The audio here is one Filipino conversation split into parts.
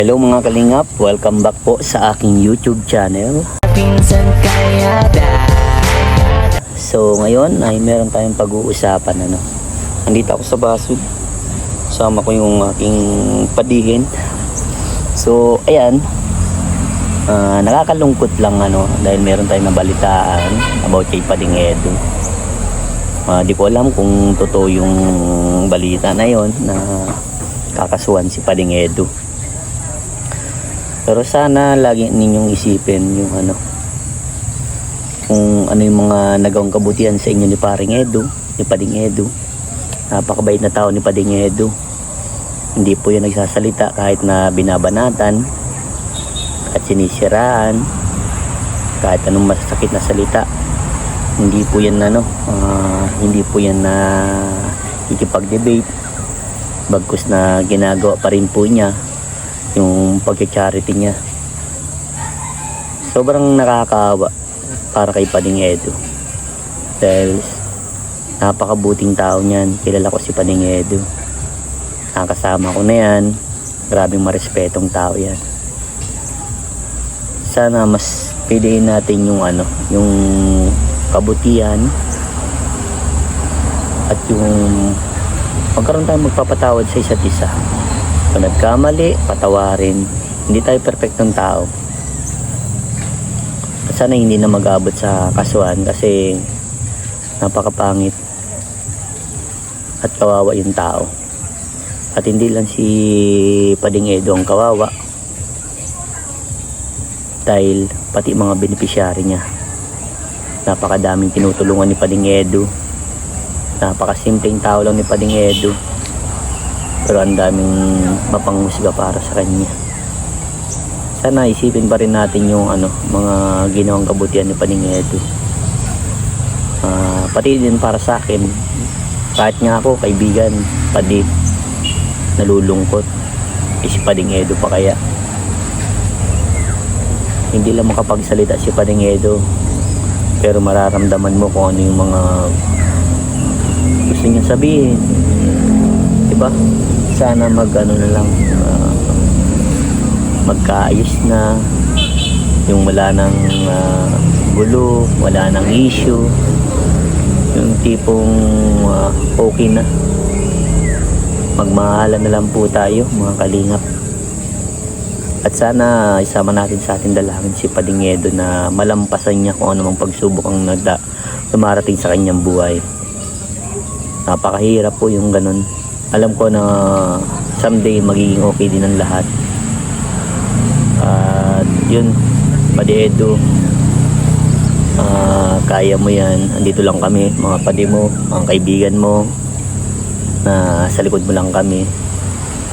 Hello mga kalingap, welcome back po sa aking YouTube channel. So ngayon ay meron tayong pag-uusapan. Andito ako sa Basud, sama ko yung aking padihin. So ayan, nakakalungkot lang dahil meron tayong nabalitaan about kay Pading Edu. Di ko alam kung totoo yung balita na yon na kakasuhan si Pading Edu. Pero sana lagi ninyong isipin yung kung ano yung mga nagawang kabutihan sa inyo ni Pading Edu. Napakabait na tao ni Pading Edu. Hindi po yan nagsasalita kahit na binabanatan at sinisiraan, kahit anong masakit na salita. Hindi po yan hindi po yan na ikipag-debate. Bagkus na ginagawa pa rin po niya yung pag-charity niya. Sobrang nakakaawa para kay Pading Edu dahil napakabuting tao niyan. Kilala ko si Pading Edu, nakasama ko na yan. Grabing marespetong tao yan. Sana mas pidiin natin yung yung kabutihan at yung magkaroon tayong magpapatawad sa isa't isa. Kung nagkamali, patawarin. Hindi tayo perfectong tao. At sana hindi na mag-abot sa kasuhan kasi napakapangit at kawawa yung tao. At hindi lang si Pading Edu ang kawawa, dahil pati mga beneficiary niya. Napakadaming tinutulungan ni Pading Edu. Napakasimpleng tao lang ni Pading Edu, pero ang daming mapanghusga para sa kanya. Sana isipin pa rin natin yung mga ginawang kabutihan ni Pading Edu. Pati din para sa akin, kahit nga ako kaibigan Padi, nalulungkot si Pading Edu pa kaya. Hindi lang makapagsalita si Pading Edu, pero mararamdaman mo kung ano yung mga gusto niya sabihin, diba? Sana magkaayos na, yung wala nang gulo, wala nang issue, yung tipong okay na, magmahalan na lang po tayo mga kalingap. At sana isama natin sa ating dalangin si Pading Edu na malampasan niya kung anumang pagsubok ang dumarating sa kanyang buhay. Napakahirap po yung ganun. Alam ko na someday magiging okay din ang lahat. At yun, Pading Edu, kaya mo yan. Andito lang kami, mga padi mo, mga kaibigan mo, na sa likod mo lang kami.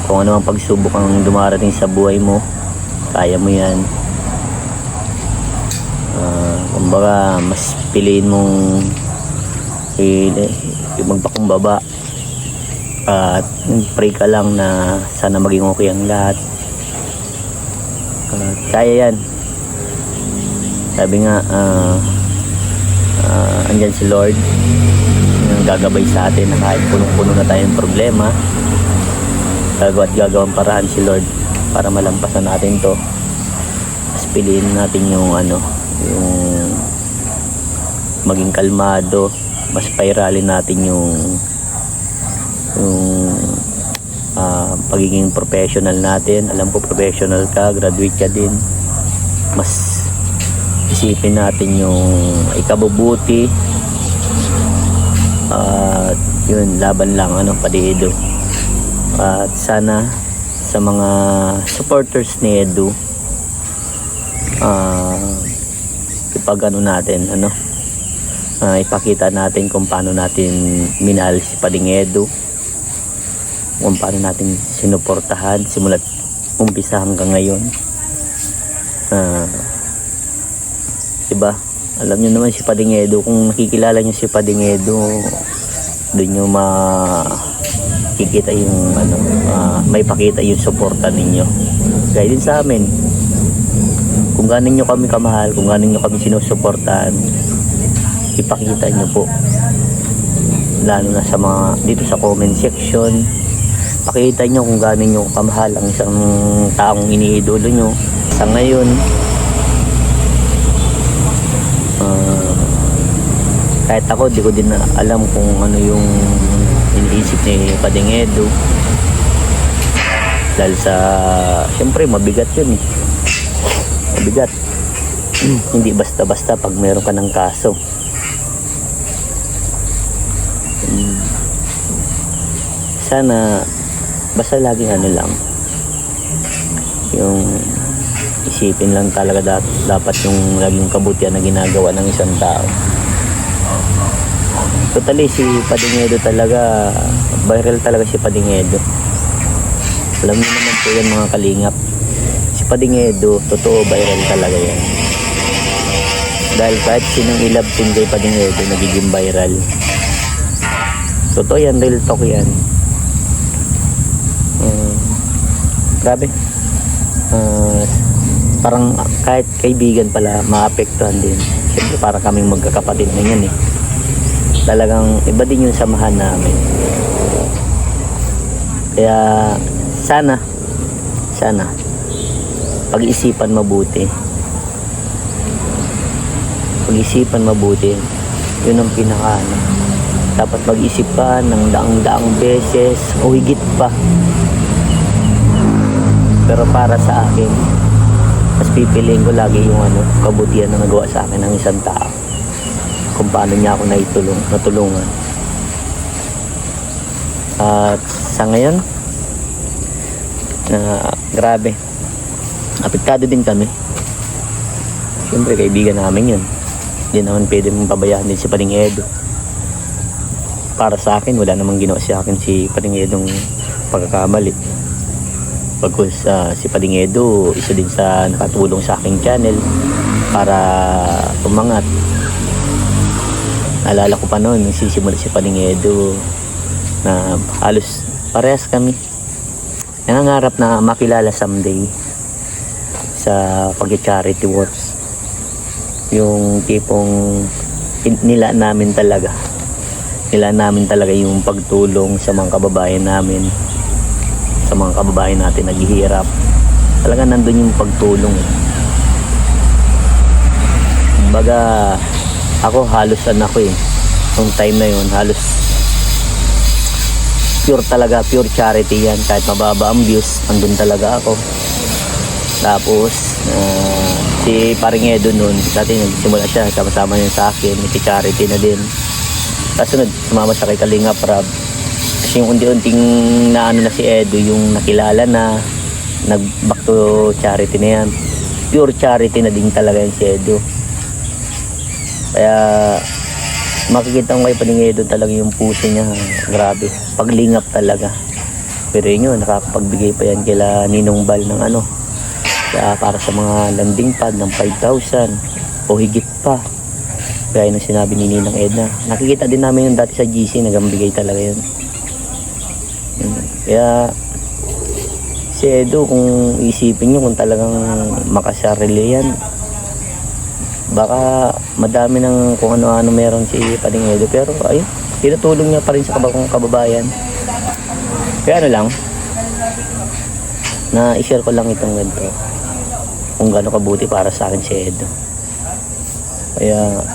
Kung ano ang pagsubok ang dumarating sa buhay mo, kaya mo yan. Kumbaga mas piliin mong magpakumbaba at pray ka lang na sana maging okay ang lahat. Kaya yan. Sabi nga andyan si Lord, gagabay sa atin na kahit punong-puno na tayong problema, gagawang paraan si Lord para malampasan natin to. Mas piliin natin yung yung maging kalmado, mas pairalin natin yung pagiging professional natin. Alam ko professional ka, graduate ka din. Mas isipin natin yung ikabubuti at yun, laban lang Pading Edu. At sana sa mga supporters ni Edu, ipakita natin kung paano natin minahal si Pading Edu, kung paano natin sinuportahan simula't umpisa hanggang ngayon. Diba? Alam nyo naman si Pading Edu, kung nakikilala nyo si Pading Edu, doon nyo makikita yung may pakita yung suporta ninyo. Gaya din sa amin, kung gaano nyo kami kamahal, kung gaano nyo kami sinusuportahan, ipakita nyo po, lalo na sa mga dito sa comment section, pakita nyo kung gaano nyo kamahal ang isang taong iniidolo nyo. Sa ngayon, kahit ako di ko din na alam kung ano yung iniisip ni Pading Edo, dahil sa syempre mabigat yun eh, mabigat. Hindi basta-basta pag meron ka ng kaso. Sana basta laging ano lang, yung isipin lang talaga dapat yung laging kabutihan na ginagawa ng isang tao. Totally si Pading Edo talaga, viral talaga si Pading Edo. Alam niyo naman po yan mga kalingap, si Pading Edo totoo viral talaga yan. Dahil kahit sinong ilabtin kay Pading Edo nagiging viral. Totoo yan, real talk yan. Grabe. Parang kahit kaibigan pala maapektuhan din. Siyempre para kaming magkakapatid na yan eh. Talagang iba din yung samahan namin. Kaya sana pag-isipan mabuti. Pag-isipan mabuti. Yun ang pinaka dapat mag-isip ka ng daang-daang beses o higit pa. Pero para sa akin, mas pipiliin ko lagi yung kabutihan na nagawa sa akin ng isang tao. Kung paano niya ako natulungan. At sa ngayon, grabe, apektado din kami. Siyempre kaibigan namin yun. Hindi naman pwede mong pabayaan din si Pading Edo. Para sa akin, wala namang ginawa sa akin si Pading Edong pagkakamali. Pagkus si Pading Edo, isa din sa nakatulong sa aking channel para umangat. Alala ko pa noon, nagsisimula si Pading Edo na halos parehas kami. Nangangarap na makilala someday sa pag-charity works. Yung tipong nila namin talaga yung pagtulong sa mga kababayan namin, sa mga kababayan natin naghihirap. Talaga nandun yung pagtulong. Kumbaga ako halos nung time na yun halos pure charity yan. Kahit mababa ang views, andun talaga ako. Tapos si Paring Edo nun, dati nagsimula siya, sama-sama yun sa akin, charity na din. Kasunod, sumama siya kay Kalinga Prab. Kasi yung unti-unting na si Edo, yung nakilala na, nag-back to charity na yan. Pure charity na din talaga yan si Edo. Kaya, makikita ko kay Pading Edo talaga yung puso niya. Grabe, paglingap talaga. Pero yun, nakakapagbigay pa yan kila Ninong Bal ng kaya para sa mga landing pad ng 5,000 o higit pa. Gaya ng sinabi ni Ninang Edna, nakikita din namin yung dati sa GC, nagambigay talaga yun. Kaya si Edo, kung isipin nyo kung talagang makasarili yan, baka madami ng kung ano-ano meron si Pading Edo. Pero ayun, tinutulong niya pa rin sa kababayan. Kaya lang, na i-share ko lang itong ganito kung gaano kabuti para sa akin si Edo. Kaya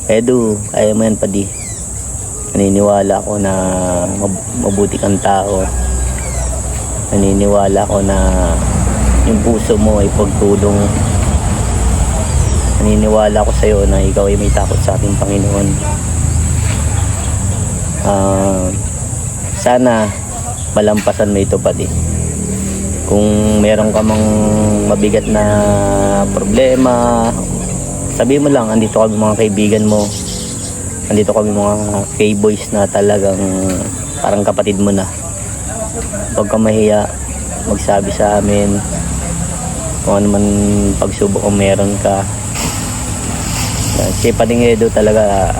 Edo, kaya mo yan Padi. Naniniwala ako na mabuti kang tao. Naniniwala ako na yung puso mo ay pagtulong. Naniniwala ako sa'yo na ikaw ay may takot sa ating Panginoon. Sana malampasan mo ito Padi. Kung meron ka mang mabigat na problema, sabihin mo lang, andito kami mga kaibigan mo, andito kami mga K-boys na talagang parang kapatid mo na. Huwag ka mahiya, magsabi sa amin kung ano man pagsubok kung meron ka. Si Pading Edo talaga,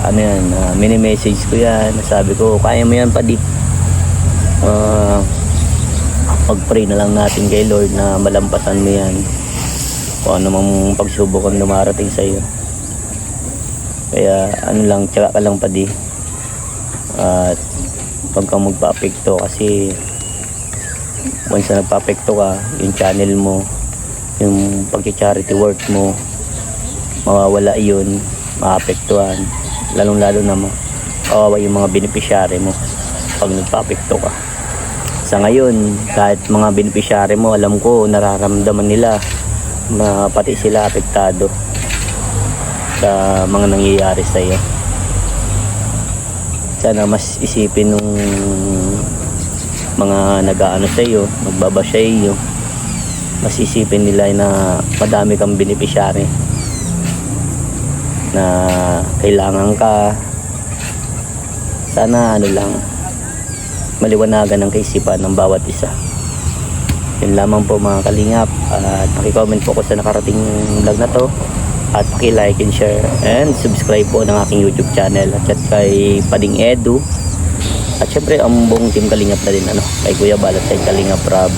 mini-message ko yan, sabi ko, kaya mo yan Padi. Mag-pray na lang natin kay Lord na malampasan mo yan kung ano mang pagsubok ang dumarating sa iyo. Kaya tiyaga ka lang Padi. At Huwag kang magpa-apekto kasi once na nagpa-apekto ka, yung channel mo, yung pag-charity work mo, mawawala yun, maapektuhan. Lalong lalo na kawawa yung mga beneficiary mo pag nagpa-apekto ka. Sa ngayon, kahit mga beneficiary mo, alam ko nararamdaman nila na pati sila apektado sa mga nangyayari sa iyo. Sana mas isipin nung mga nag-aano sa iyo, magbabash sa iyo, mas isipin nila na madami kang beneficiary na kailangan ka. Sana ano lang, maliwanagan ang kaisipan ng bawat isa. Yun lamang po mga kalingap, at paki-comment po ko sa nakarating vlog na to, at paki-like and share and subscribe po ng aking YouTube channel at kay Pading Edu, at syempre ang buong team Kalingap na din, kay Kuya Bal at kay Kalingap Rob.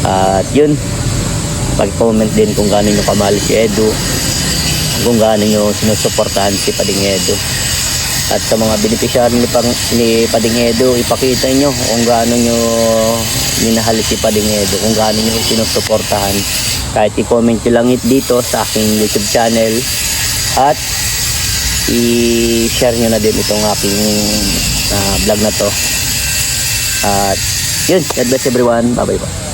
At yun, paki-comment din kung gaano nyo kamahal si Edu, kung gaano nyo sinusuportahan si Pading Edu. At sa mga beneficiary ni Pading Edu, ipakita nyo kung gaano nyo minahal si Pading Edu, kung gaano nyo sinusuportahan. Kahit i-comment nyo lang dito sa aking YouTube channel, at i-share nyo na din itong aking vlog na to. At yun, God bless everyone. Bye bye po.